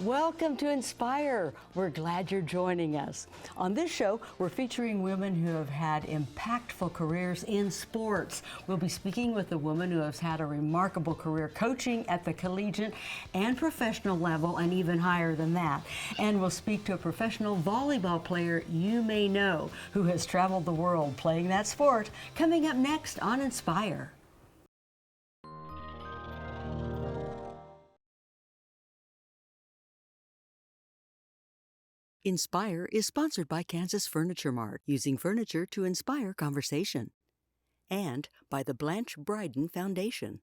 Welcome to Inspire. We're glad you're joining us. On this show, we're featuring women who have had impactful careers in sports. We'll be speaking with a woman who has had a remarkable career coaching at the collegiate and professional level and even higher than that. And we'll speak to a professional volleyball player you may know who has traveled the world playing that sport. Coming up next on Inspire. Inspire is sponsored by Kansas Furniture Mart, using furniture to inspire conversation, and by the Blanche Bryden Foundation.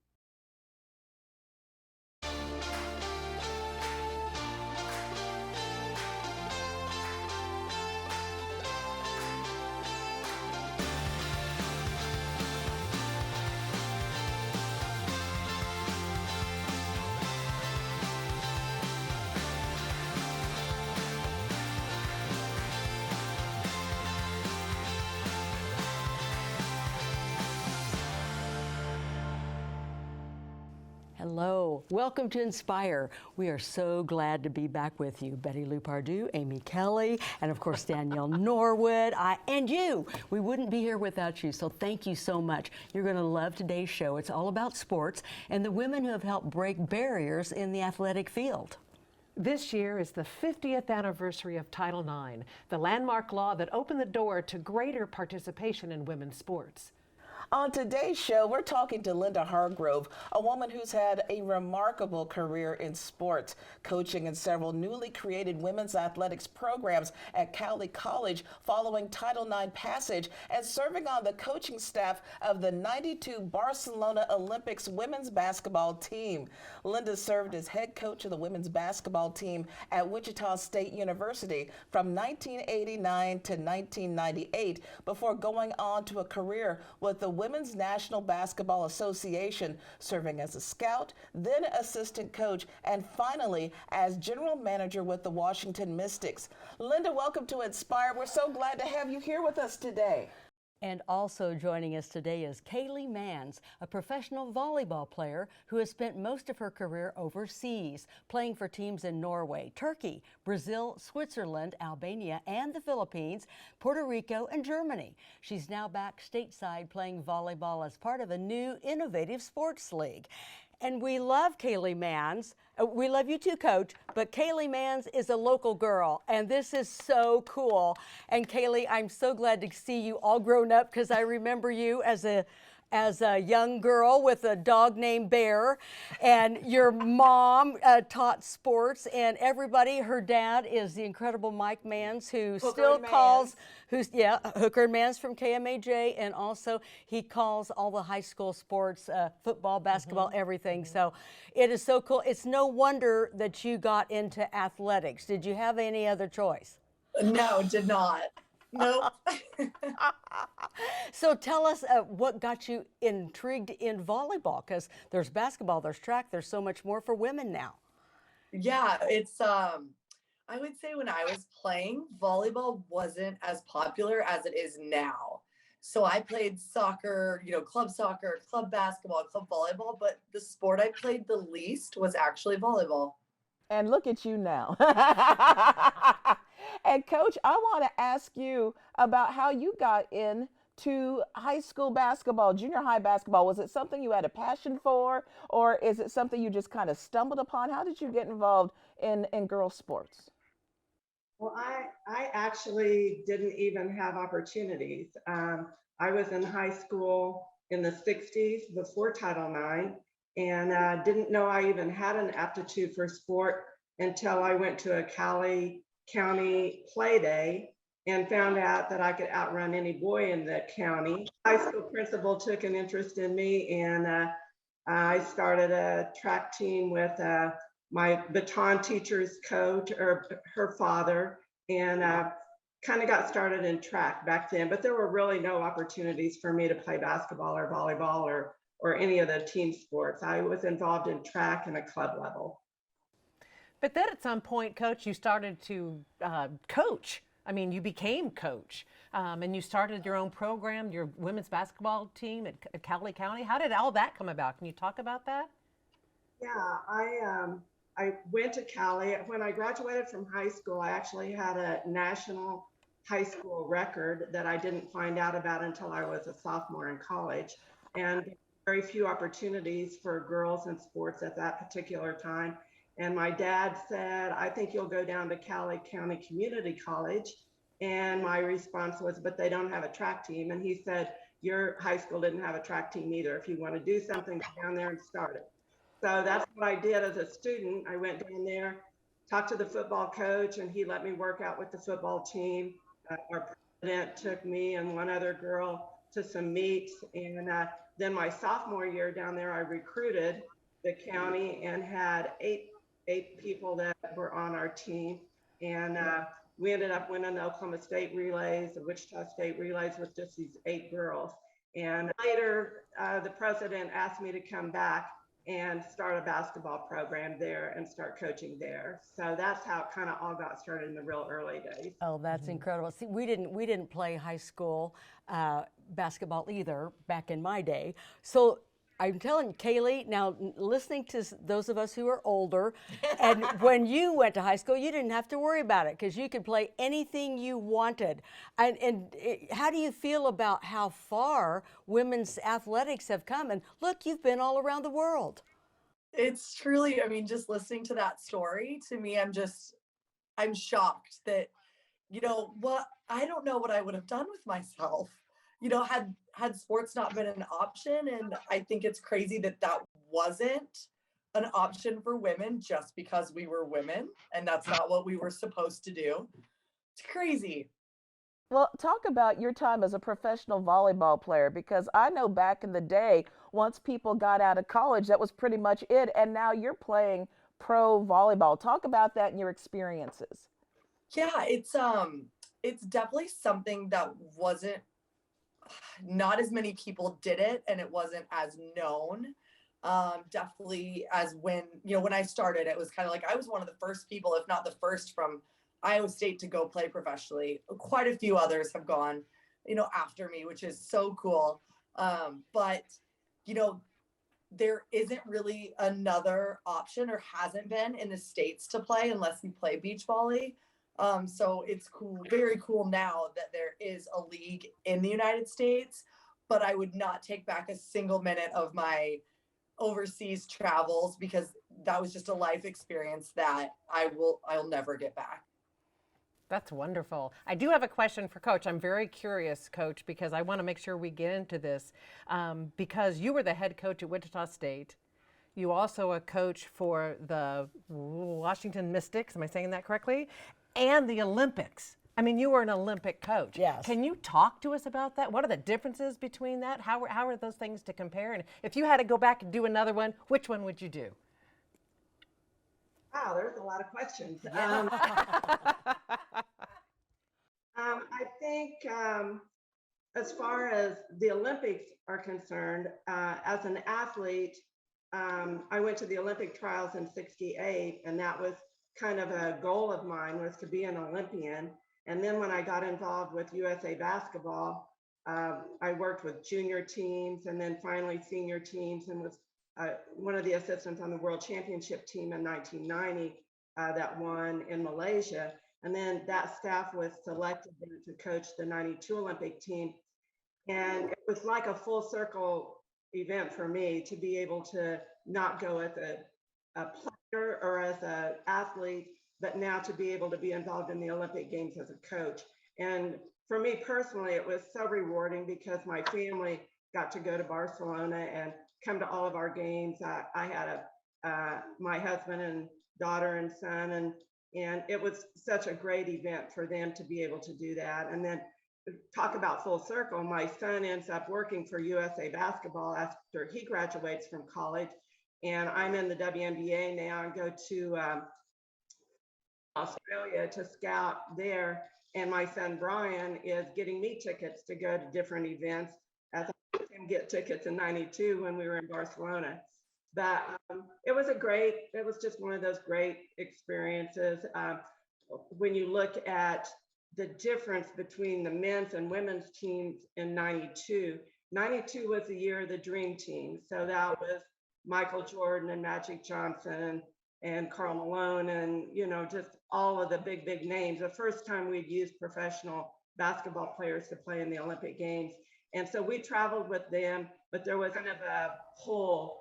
Hello, welcome to Inspire. We are so glad to be back with you. Betty Lou Pardue, Amy Kelly, and of course Danielle Norwood, and you. We wouldn't be here without you, so thank you so much. You're going to love today's show. It's all about sports and the women who have helped break barriers in the athletic field. This year is the 50th anniversary of Title IX, the landmark law that opened the door to greater participation in women's sports. On today's show, we're talking to Linda Hargrove, a woman who's had a remarkable career in sports, coaching in several newly created women's athletics programs at Cowley College following Title IX passage, and serving on the coaching staff of the '92 Barcelona Olympics women's basketball team. Linda served as head coach of the women's basketball team at Wichita State University from 1989 to 1998 before going on to a career with the Women's National Basketball Association, serving as a scout, then assistant coach, and finally as general manager with the Washington Mystics. Linda, welcome to Inspire. We're so glad to have you here with us today. And also joining us today is Kaylee Manns, a professional volleyball player who has spent most of her career overseas, playing for teams in Norway, Turkey, Brazil, Switzerland, Albania, and the Philippines, Puerto Rico, and Germany. She's now back stateside playing volleyball as part of a new innovative sports league. And we love Kaylee Manns. We love you too, Coach, but Kaylee Manns is a local girl, and this is so cool. And Kaylee, I'm so glad to see you all grown up, because I remember you as a young girl with a dog named Bear, and your mom taught sports, and everybody, her dad is the incredible Mike Manns, who Hooker still calls, Manns. Hooker and Manns from KMAJ, and also he calls all the high school sports, football, basketball, everything. So it is so cool. It's no wonder that you got into athletics. Did you have any other choice? No, did not. Nope. So tell us what got you intrigued in volleyball, because there's basketball, there's track, there's so much more for women now. Yeah, it's I would say when I was playing, volleyball wasn't as popular as it is now. So I played soccer, club soccer, club basketball, club volleyball, but the sport I played the least was actually volleyball. And look at you now. And Coach, I want to ask you about how you got into high school basketball, junior high basketball. Was it something you had a passion for, or is it something you just kind of stumbled upon? How did you get involved in girls sports? Well, I actually didn't even have opportunities. I was in high school in the 60s before Title IX, and didn't know I even had an aptitude for sport until I went to a Cowley County play day and found out that I could outrun any boy in the county. High school principal took an interest in me, and I started a track team with my baton teacher's coach, or her father, and kind of got started in track back then. But there were really no opportunities for me to play basketball or volleyball or any of the team sports. I was involved in track and a club level. But then at some point, Coach, you started to coach. I mean, you became coach, and you started your own program, your women's basketball team at Cowley County. How did all that come about? Can you talk about that? Yeah, I went to Cali. When I graduated from high school, I actually had a national high school record that I didn't find out about until I was a sophomore in college. And very few opportunities for girls in sports at that particular time. And my dad said, I think you'll go down to Cowley County Community College. And my response was, but they don't have a track team. And he said, your high school didn't have a track team either. If you want to do something, go down there and start it. So that's what I did as a student. I went down there, talked to the football coach, and he let me work out with the football team. Our president took me and one other girl to some meets. And then my sophomore year down there, I recruited the county and had eight people that were on our team. And we ended up winning the Oklahoma State relays, the Wichita State relays with just these 8 girls. And later, the president asked me to come back and start a basketball program there and start coaching there. So that's how it kind of all got started in the real early days. Oh, that's incredible. See, we didn't play high school basketball either back in my day. So I'm telling you, Kaylee, now listening to those of us who are older, and when you went to high school, you didn't have to worry about it because you could play anything you wanted. How do you feel about how far women's athletics have come? And look, you've been all around the world. It's truly, I mean, just listening to that story, to me, I'm shocked that, I don't know what I would have done with myself, had sports not been an option. And I think it's crazy that that wasn't an option for women just because we were women and that's not what we were supposed to do. It's crazy. Well, talk about your time as a professional volleyball player, because I know back in the day, once people got out of college, that was pretty much it. And now you're playing pro volleyball. Talk about that and your experiences. Yeah, it's definitely something that wasn't, not as many people did it and it wasn't as known. Definitely as when I started, it was kind of like I was one of the first people, if not the first, from Iowa State to go play professionally. Quite a few others have gone, after me, which is so cool. But there isn't really another option, or hasn't been, in the States to play unless you play beach volley. So it's cool, very cool now that there is a league in the United States, but I would not take back a single minute of my overseas travels because that was just a life experience that I'll never get back. That's wonderful. I do have a question for Coach. I'm very curious, Coach, because I want to make sure we get into this, because you were the head coach at Wichita State. You also a coach for the Washington Mystics. Am I saying that correctly? And the Olympics. I mean, you were an Olympic coach. Yes. Can you talk to us about that? What are the differences between that? How are those things to compare? And if you had to go back and do another one, which one would you do? Wow, there's a lot of questions. I think as far as the Olympics are concerned, as an athlete, I went to the Olympic trials in '68, and that was kind of a goal of mine, was to be an Olympian. And then when I got involved with USA Basketball, I worked with junior teams and then finally senior teams, and was one of the assistants on the World Championship team in 1990 that won in Malaysia. And then that staff was selected to coach the '92 Olympic team. And it was like a full circle event for me to be able to not go as a player or as an athlete, but now to be able to be involved in the Olympic Games as a coach. And for me personally, it was so rewarding because my family got to go to Barcelona and come to all of our games. I had my husband and daughter and son, and it was such a great event for them to be able to do that. And then talk about full circle, my son ends up working for USA Basketball after he graduates from college. And I'm in the WNBA now and go to Australia to scout there. And my son Brian is getting me tickets to go to different events, as I helped him get tickets in '92 when we were in Barcelona. But it was just one of those great experiences. When you look at the difference between the men's and women's teams in '92 was the year of the dream team. So that was Michael Jordan and Magic Johnson and Karl Malone and, just all of the big names. The first time we'd used professional basketball players to play in the Olympic Games. And so we traveled with them, but there was kind of a pull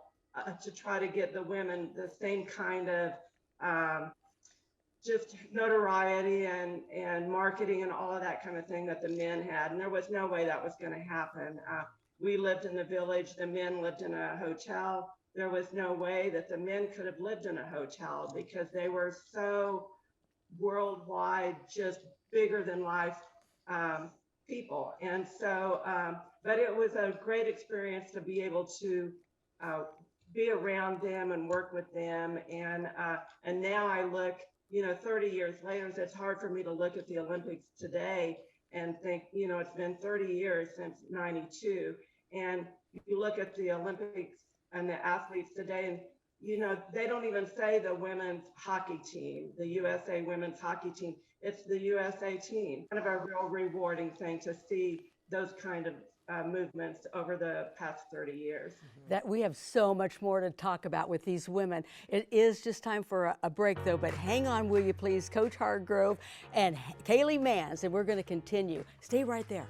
to try to get the women the same kind of just notoriety and marketing and all of that kind of thing that the men had. And there was no way that was going to happen. We lived in the village, the men lived in a hotel. There was no way that the men could have lived in a hotel because they were so worldwide, just bigger than life people. And so, but it was a great experience to be able to be around them and work with them. And now I look, 30 years later, it's hard for me to look at the Olympics today and think, it's been 30 years since '92. And you look at the Olympics and the athletes today, and they don't even say the women's hockey team, the USA women's hockey team. It's the USA team. Kind of a real rewarding thing to see those kind of movements over the past 30 years. That we have so much more to talk about with these women. It is just time for a break though, but hang on, will you please? Coach Hargrove and Kaylee Manns, and we're going to continue. Stay right there.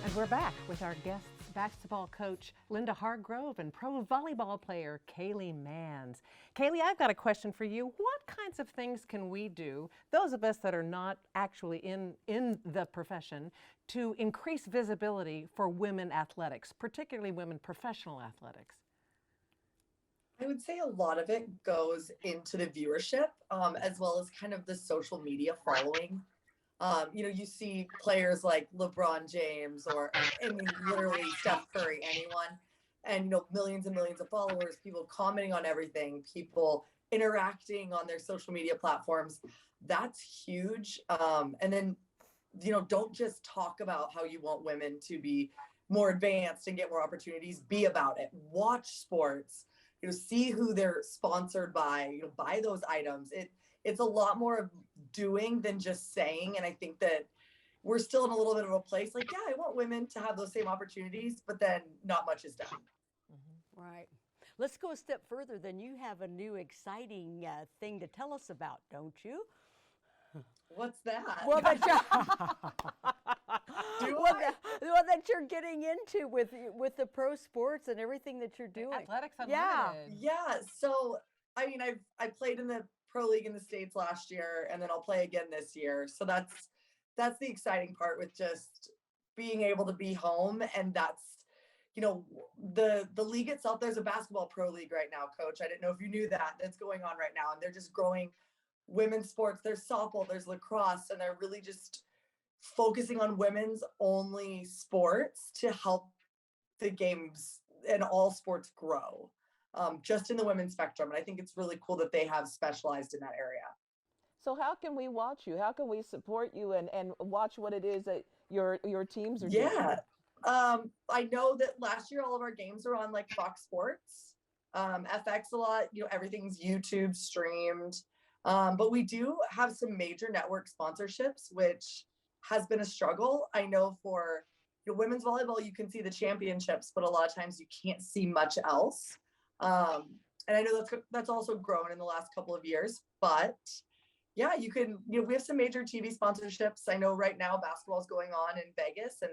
And we're back with our guests, basketball coach Linda Hargrove and pro volleyball player Kaylee Manns. Kaylee, I've got a question for you. What kinds of things can we do, those of us that are not actually in the profession, to increase visibility for women athletics, particularly women professional athletics? I would say a lot of it goes into the viewership, as well as kind of the social media following. You see players like LeBron James or literally Steph Curry, anyone, and millions and millions of followers, people commenting on everything, people interacting on their social media platforms. That's huge. And then, don't just talk about how you want women to be more advanced and get more opportunities. Be about it. Watch sports. See who they're sponsored by. Buy those items. It's a lot more of doing than just saying. And I think that we're still in a little bit of a place like, yeah, I want women to have those same opportunities, but then not much is done. Mm-hmm. Right. Let's go a step further. Then you have a new exciting thing to tell us about, don't you? What's that? Well, that you're getting into with the pro sports and everything that you're doing. Athletics Unlimited. Yeah. So, I played in the pro league in the States last year, and then I'll play again this year. So that's the exciting part with just being able to be home. And that's, the league itself, there's a basketball pro league right now, Coach. I didn't know if you knew that. That's going on right now. And they're just growing women's sports. There's softball, there's lacrosse, and they're really just focusing on women's only sports to help the games and all sports grow. Just in the women's spectrum. And I think it's really cool that they have specialized in that area. So how can we watch you? How can we support you and watch what it is that your teams are doing? Yeah. I know that last year all of our games were on like Fox Sports, FX a lot, everything's YouTube streamed. But we do have some major network sponsorships, which has been a struggle. I know for women's volleyball, you can see the championships, but a lot of times you can't see much else. And I know that's also grown in the last couple of years, but yeah, you can, we have some major TV sponsorships. I know right now basketball is going on in Vegas, and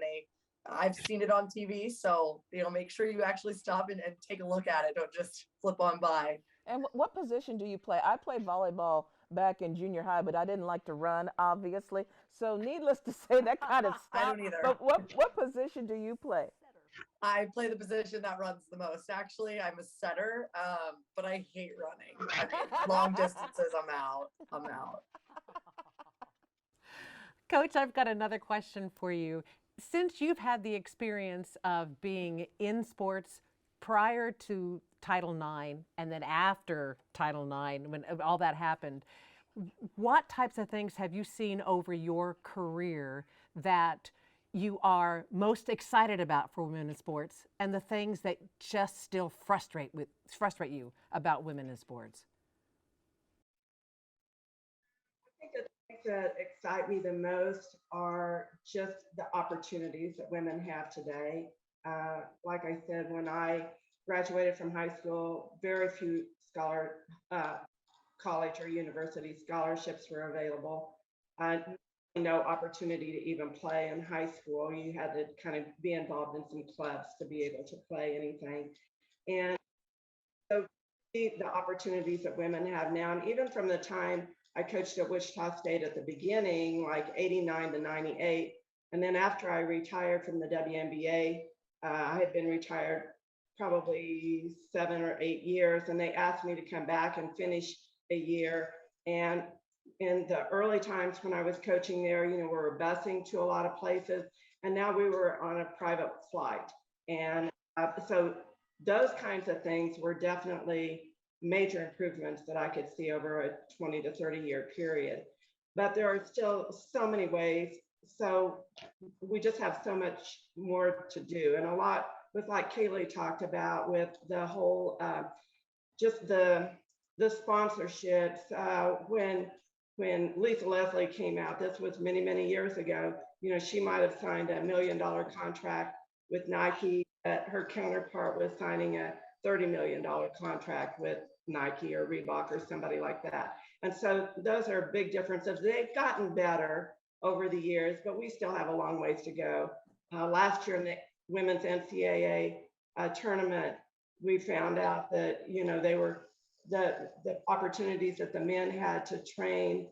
I've seen it on TV. So, make sure you actually stop and take a look at it. Don't just flip on by. And what position do you play? I played volleyball back in junior high, but I didn't like to run, obviously. So needless to say, that kind of stopped. I don't either. But what position do you play? I play the position that runs the most. Actually, I'm a setter, but I hate running. Long distances, I'm out. Coach, I've got another question for you. Since you've had the experience of being in sports prior to Title IX and then after Title IX, when all that happened, what types of things have you seen over your career that you are most excited about for women in sports, and the things that just still frustrate you about women in sports? think the things that excite me the most are just the opportunities that women have today. Like I said, when I graduated from high school, very few college or university scholarships were available. No opportunity to even play in high school. You had to kind of be involved in some clubs to be able to play anything. And so the opportunities that women have now, and even from the time I coached at Wichita State at the beginning, like 89 to 98, and then after I retired from the WNBA, I had been retired probably 7 or 8 years, and they asked me to come back and finish a year. And in the early times when I was coaching there, we were busing to a lot of places, and now we were on a private flight. And so those kinds of things were definitely major improvements that I could see over a 20 to 30 year period. But there are still so many ways. So we just have so much more to do. And a lot with, like Kaylee talked about, with the whole, just the sponsorships. When Lisa Leslie came out, this was many, many years ago, she might have signed $1 million contract with Nike, but her counterpart was signing a $30 million contract with Nike or Reebok or somebody like that. And so those are big differences. They've gotten better over the years, but we still have a long ways to go. Last year in the women's NCAA tournament, we found out that, they were the opportunities that the men had to train,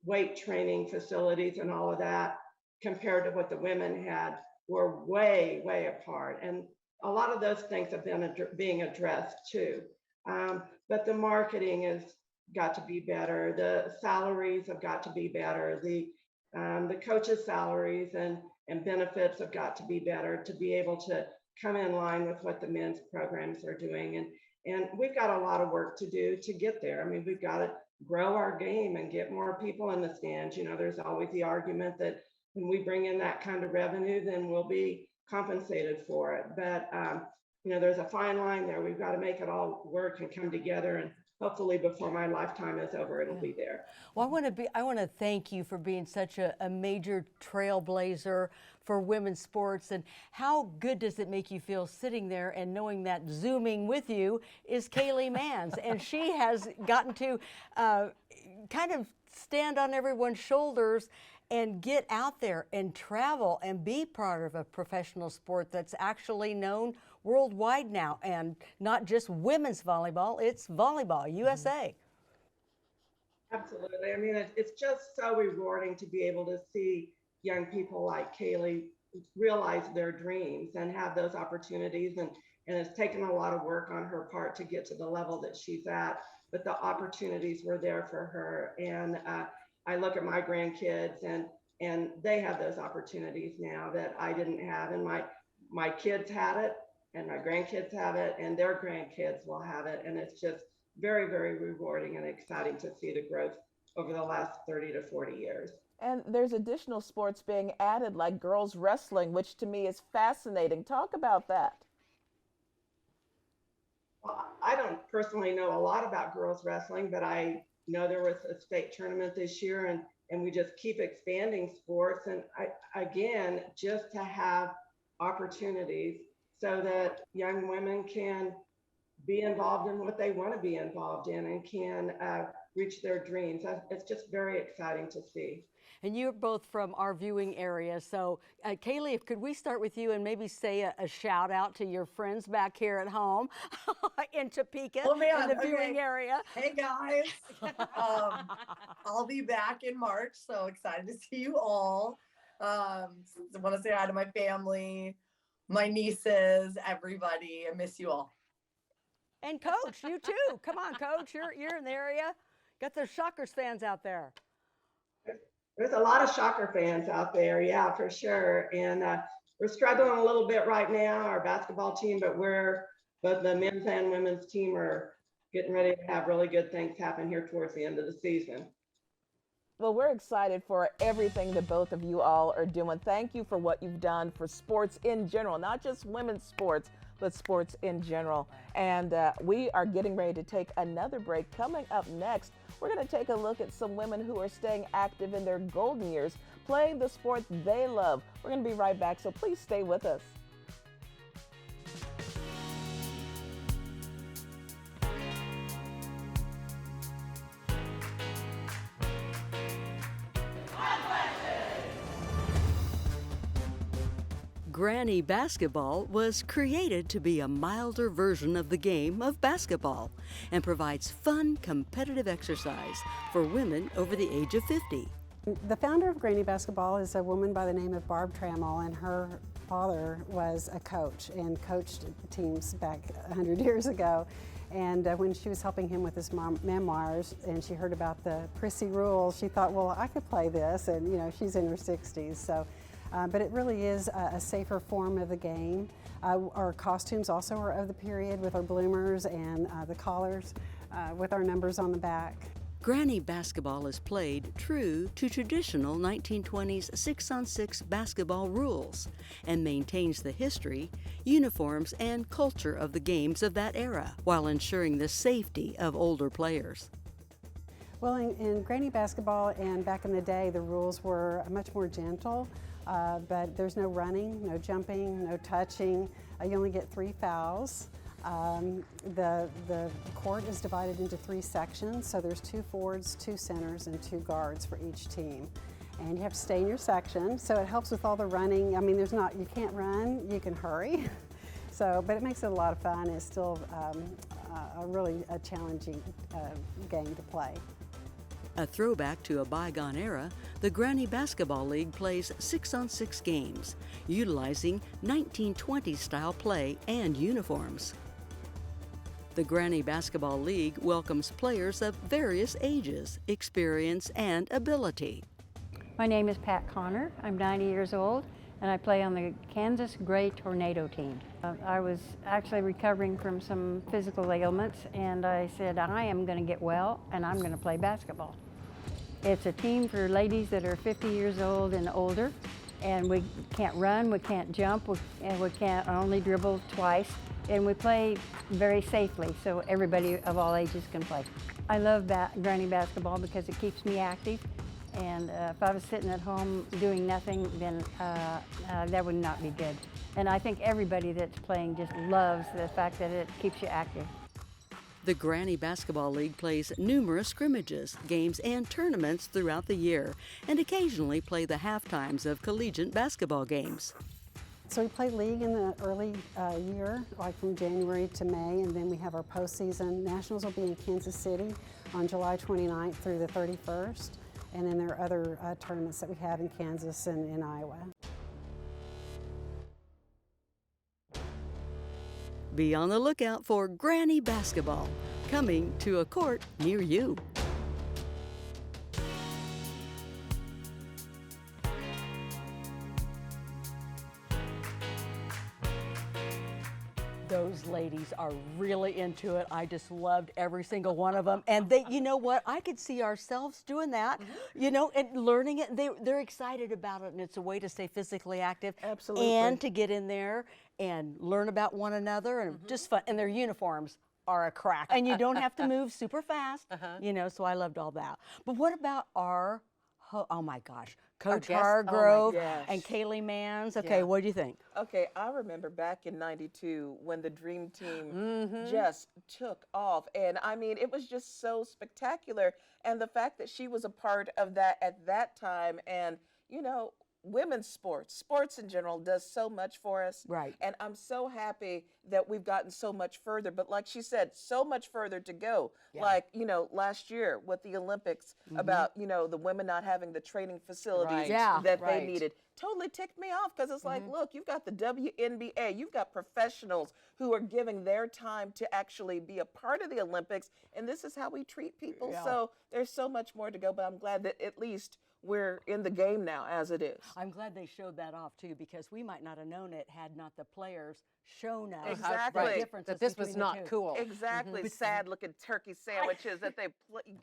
weight training facilities and all of that, compared to what the women had, were way, way apart. And a lot of those things have been being addressed too. But the marketing has got to be better. The salaries have got to be better. The coaches' salaries and benefits have got to be better to be able to come in line with what the men's programs are doing. And we've got a lot of work to do to get there. I mean, we've got to grow our game and get more people in the stands. There's always the argument that when we bring in that kind of revenue, then we'll be compensated for it. But, there's a fine line there. We've got to make it all work and come together. And hopefully before my lifetime is over, it'll be there. Well, I want to thank you for being such a major trailblazer for women's sports. And how good does it make you feel sitting there and knowing that Zooming with you is Kaylee Manns, and she has gotten to kind of stand on everyone's shoulders and get out there and travel and be part of a professional sport that's actually known worldwide now, and not just women's volleyball, it's Volleyball USA. Absolutely. I mean, it's just so rewarding to be able to see young people like Kaylee realize their dreams and have those opportunities. And it's taken a lot of work on her part to get to the level that she's at, but the opportunities were there for her. And I look at my grandkids and they have those opportunities now that I didn't have. And my kids had it, and my grandkids have it, and their grandkids will have it. And it's just very, very rewarding and exciting to see the growth over the last 30 to 40 years. And there's additional sports being added, like girls wrestling, which to me is fascinating. Talk about that. Well, I don't personally know a lot about girls wrestling, but I know there was a state tournament this year, and we just keep expanding sports. And again, just to have opportunities so that young women can be involved in what they want to be involved in and can reach their dreams. It's just very exciting to see. And you're both from our viewing area. So Kaylee, could we start with you and maybe say a shout out to your friends back here at home in Topeka, in the viewing area? Hey guys, I'll be back in March, so excited to see you all. I want to say hi to my family, my nieces, everybody. I miss you all. And Coach, you too. Come on, Coach, you're in the area. Got those Shockers fans out there. There's a lot of Shocker fans out there, yeah, for sure. And we're struggling a little bit right now, our basketball team, but both the men's and women's team are getting ready to have really good things happen here towards the end of the season. Well, we're excited for everything that both of you all are doing. Thank you for what you've done for sports in general, not just women's sports, but sports in general. And we are getting ready to take another break. Coming up next, we're going to take a look at some women who are staying active in their golden years, playing the sport they love. We're going to be right back, so please stay with us. Granny basketball was created to be a milder version of the game of basketball and provides fun, competitive exercise for women over the age of 50. The founder of Granny Basketball is a woman by the name of Barb Trammell, and her father was a coach and coached teams back 100 years ago. And when she was helping him with his memoirs and she heard about the prissy rules, she thought, well, I could play this, and you know, she's in her 60s. So. But it really is a safer form of the game. Our costumes also are of the period with our bloomers and the collars with our numbers on the back. Granny basketball is played true to traditional 1920s 6-on-6 basketball rules and maintains the history, uniforms, and culture of the games of that era while ensuring the safety of older players. Well, in Granny basketball and back in the day, the rules were much more gentle. But there's no running, no jumping, no touching. You only get 3 fouls. The court is divided into 3 sections, so there's 2 forwards, 2 centers, and 2 guards for each team. And you have to stay in your section, so it helps with all the running. I mean, you can't run, you can hurry. So, but it makes it a lot of fun. It's still a challenging game to play. A throwback to a bygone era, the Granny Basketball League plays 6-on-6 games, utilizing 1920s-style play and uniforms. The Granny Basketball League welcomes players of various ages, experience, and ability. My name is Pat Connor. I'm 90 years old, and I play on the Kansas Gray Tornado team. I was actually recovering from some physical ailments, and I said, I am going to get well, and I'm going to play basketball. It's a team for ladies that are 50 years old and older, and we can't run, we can't jump, and we can't only dribble twice, and we play very safely, so everybody of all ages can play. I love Granny basketball because it keeps me active. And if I was sitting at home doing nothing, then that would not be good. And I think everybody that's playing just loves the fact that it keeps you active. The Granny Basketball League plays numerous scrimmages, games, and tournaments throughout the year, and occasionally play the halftimes of collegiate basketball games. So we play league in the early year, like from January to May, and then we have our postseason. Nationals will be in Kansas City on July 29th through the 31st. And then there are other tournaments that we have in Kansas and in Iowa. Be on the lookout for Granny Basketball, coming to a court near you. Those ladies are really into it. I just loved every single one of them. And they, you know what? I could see ourselves doing that, you know, and learning it. They're excited about it, and it's a way to stay physically active. Absolutely. And to get in there and learn about one another, and just fun. And their uniforms are a crack. And you don't have to move super fast, you know, so I loved all that. But what about our, oh my gosh, Coach Hargrove and Kaylee Manns. Okay, what do you think? Okay, I remember back in '92 when the Dream Team just took off. And I mean, it was just so spectacular. And the fact that she was a part of that at that time, and, you know, women's sports in general does so much for us. Right. And I'm so happy that we've gotten so much further. But like she said, so much further to go. Yeah. Like, you know, last year with the Olympics about, you know, the women not having the training facilities that they needed. Totally ticked me off because it's like, look, you've got the WNBA, you've got professionals who are giving their time to actually be a part of the Olympics. And this is how we treat people. Yeah. So there's so much more to go. But I'm glad that at least we're in the game now as it is. I'm glad they showed that off too, because we might not have known it had not the players shown us exactly the differences that this was not cool. Exactly. Sad looking turkey sandwiches that they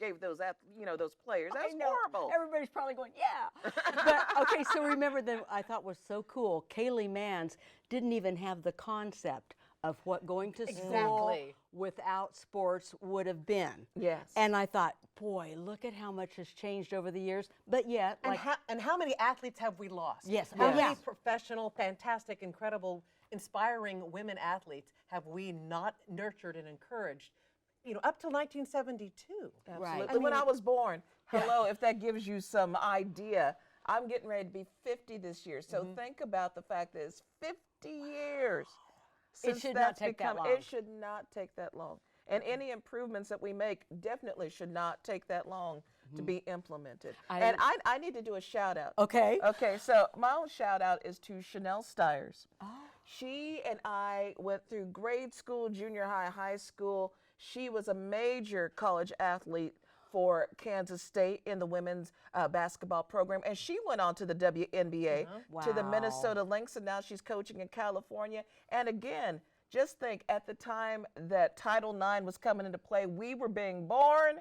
gave those, you know, those players. That was horrible. Everybody's probably going, yeah. But okay, so remember that I thought was so cool. Kaylee Manns didn't even have the concept of what going to school Exactly. without sports would have been. Yes. And I thought, boy, look at how much has changed over the years. But yet, And how many athletes have we lost? Yes. How Oh, many yeah. professional, fantastic, incredible, inspiring women athletes have we not nurtured and encouraged? You know, up till 1972. Absolutely. When I was born, hello, if that gives you some idea, I'm getting ready to be 50 this year. So think about the fact that it's 50 years since should not that's take that become, long. it should not take that long. And any improvements that we make definitely should not take that long to be implemented. And I need to do a shout out. Okay. Okay, so my own shout out is to Chanel Stiers. She and I went through grade school, junior high, high school. She was a major college athlete for Kansas State in the women's basketball program. And she went on to the WNBA, to the Wow. Minnesota Lynx, and now she's coaching in California. And again, just think, at the time that Title IX was coming into play, we were being born.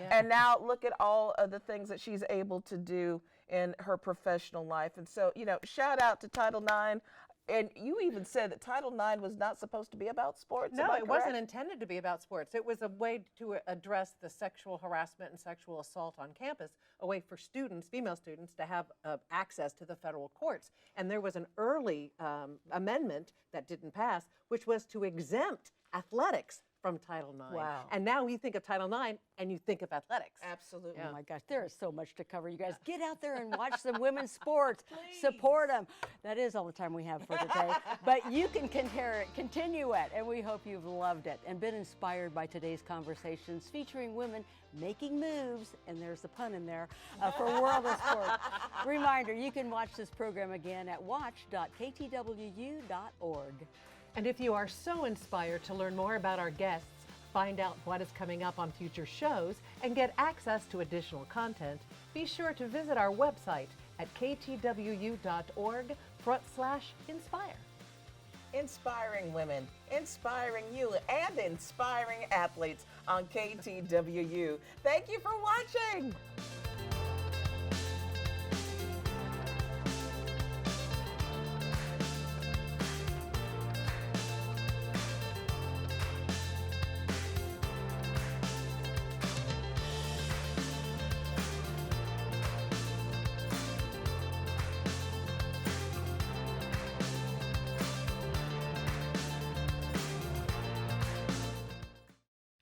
And now look at all of the things that she's able to do in her professional life. And so, you know, shout out to Title IX. And you even said that Title IX was not supposed to be about sports. No, Am I it wasn't correct? intended to be about sports. It was a way to address the sexual harassment and sexual assault on campus, a way for students, female students, to have access to the federal courts. And there was an early amendment that didn't pass, which was to exempt athletics from Title IX. Wow. And now you think of Title IX and you think of athletics. Absolutely. Oh my gosh, there is so much to cover. You guys get out there and watch some women's sports. Support them. That is all the time we have for today. But you can continue it, and we hope you've loved it and been inspired by today's conversations featuring women making moves, and there's the pun in there, for World of Sport. Reminder, you can watch this program again at watch.ktwu.org. And if you are so inspired to learn more about our guests, find out what is coming up on future shows, and get access to additional content, be sure to visit our website at ktwu.org/inspire. Inspiring women, inspiring you, and inspiring athletes on KTWU. Thank you for watching.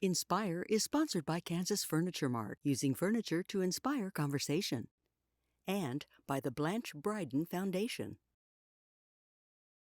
Inspire is sponsored by Kansas Furniture Mart, using furniture to inspire conversation. And by the Blanche Bryden Foundation.